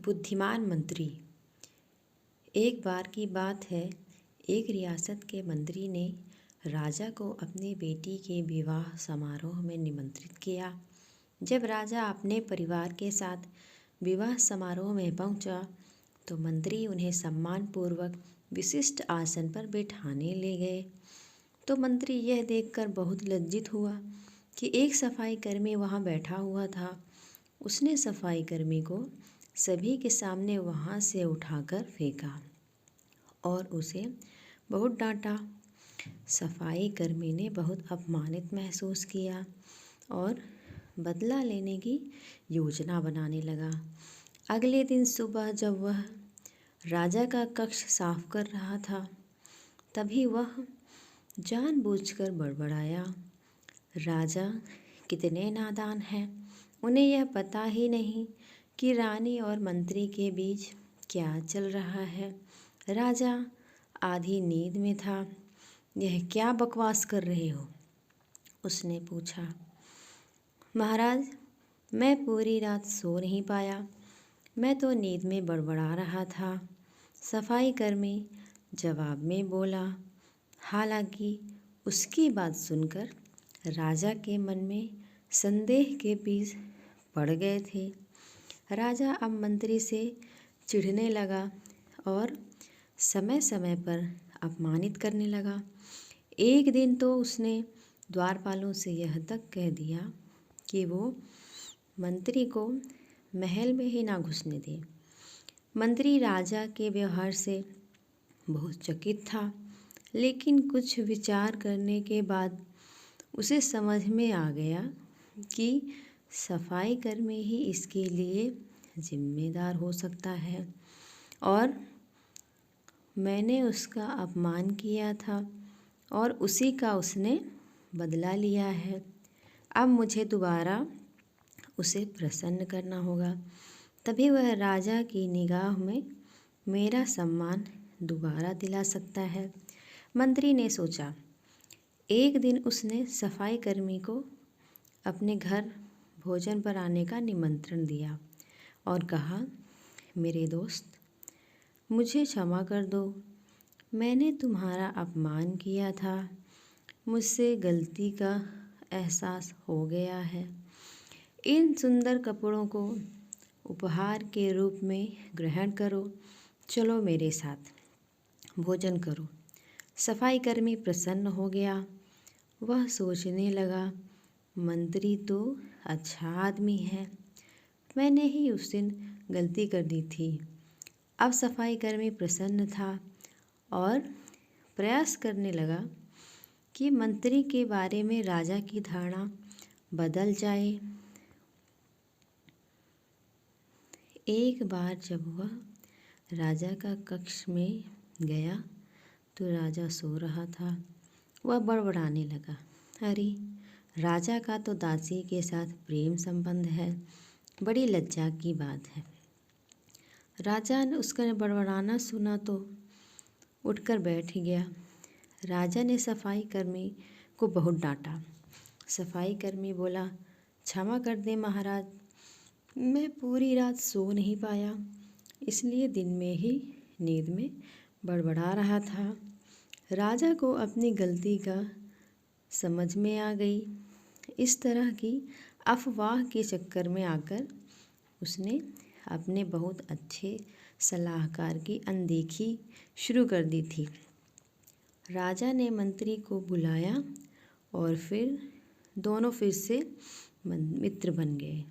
बुद्धिमान मंत्री। एक बार की बात है, एक रियासत के मंत्री ने राजा को अपनी बेटी के विवाह समारोह में निमंत्रित किया। जब राजा अपने परिवार के साथ विवाह समारोह में पहुंचा, तो मंत्री उन्हें सम्मानपूर्वक विशिष्ट आसन पर बैठाने ले गए। तो मंत्री यह देखकर बहुत लज्जित हुआ कि एक सफाई कर्मी वहां बैठा हुआ था। उसने सफाई कर्मी को सभी के सामने वहां से उठाकर फेंका और उसे बहुत डांटा। सफाई कर्मी ने बहुत अपमानित महसूस किया और बदला लेने की योजना बनाने लगा। अगले दिन सुबह जब वह राजा का कक्ष साफ कर रहा था, तभी वह जानबूझकर बड़बड़ाया। राजा कितने नादान हैं, उन्हें यह पता ही नहीं कि रानी और मंत्री के बीच क्या चल रहा है। राजा आधी नींद में था। यह क्या बकवास कर रहे हो? उसने पूछा। महाराज, मैं पूरी रात सो नहीं पाया, मैं तो नींद में बड़बड़ा रहा था, सफाई कर्मी जवाब में बोला। हालांकि उसकी बात सुनकर राजा के मन में संदेह के बीज पड़ गए थे। राजा अब मंत्री से चिढ़ने लगा और समय समय पर अपमानित करने लगा। एक दिन तो उसने द्वारपालों से यह तक कह दिया कि वो मंत्री को महल में ही ना घुसने दे। मंत्री राजा के व्यवहार से बहुत चकित था, लेकिन कुछ विचार करने के बाद उसे समझ में आ गया कि सफाई कर्मी ही इसके लिए जिम्मेदार हो सकता है और मैंने उसका अपमान किया था और उसी का उसने बदला लिया है। अब मुझे दोबारा उसे प्रसन्न करना होगा, तभी वह राजा की निगाह में मेरा सम्मान दोबारा दिला सकता है। मंत्री ने सोचा। एक दिन उसने सफाई कर्मी को अपने घर भोजन पर आने का निमंत्रण दिया और कहा, मेरे दोस्त, मुझे क्षमा कर दो, मैंने तुम्हारा अपमान किया था, मुझसे गलती का एहसास हो गया है। इन सुंदर कपड़ों को उपहार के रूप में ग्रहण करो, चलो मेरे साथ भोजन करो। सफाई कर्मी प्रसन्न हो गया। वह सोचने लगा, मंत्री तो अच्छा आदमी है, मैंने ही उस दिन गलती कर दी थी। अब सफाई कर्मी प्रसन्न था और प्रयास करने लगा कि मंत्री के बारे में राजा की धारणा बदल जाए। एक बार जब वह राजा का कक्ष में गया तो राजा सो रहा था। वह बड़बड़ाने लगा, अरे, राजा का तो दासी के साथ प्रेम संबंध है, बड़ी लज्जा की बात है। राजा ने उसका बड़बड़ाना सुना तो उठकर बैठ गया। राजा ने सफाई कर्मी को बहुत डांटा। सफाई कर्मी बोला, क्षमा कर दे महाराज, मैं पूरी रात सो नहीं पाया, इसलिए दिन में ही नींद में बड़बड़ा रहा था। राजा को अपनी गलती का समझ में आ गई। इस तरह की अफवाह के चक्कर में आकर उसने अपने बहुत अच्छे सलाहकार की अनदेखी शुरू कर दी थी। राजा ने मंत्री को बुलाया और फिर दोनों फिर से मित्र बन गए।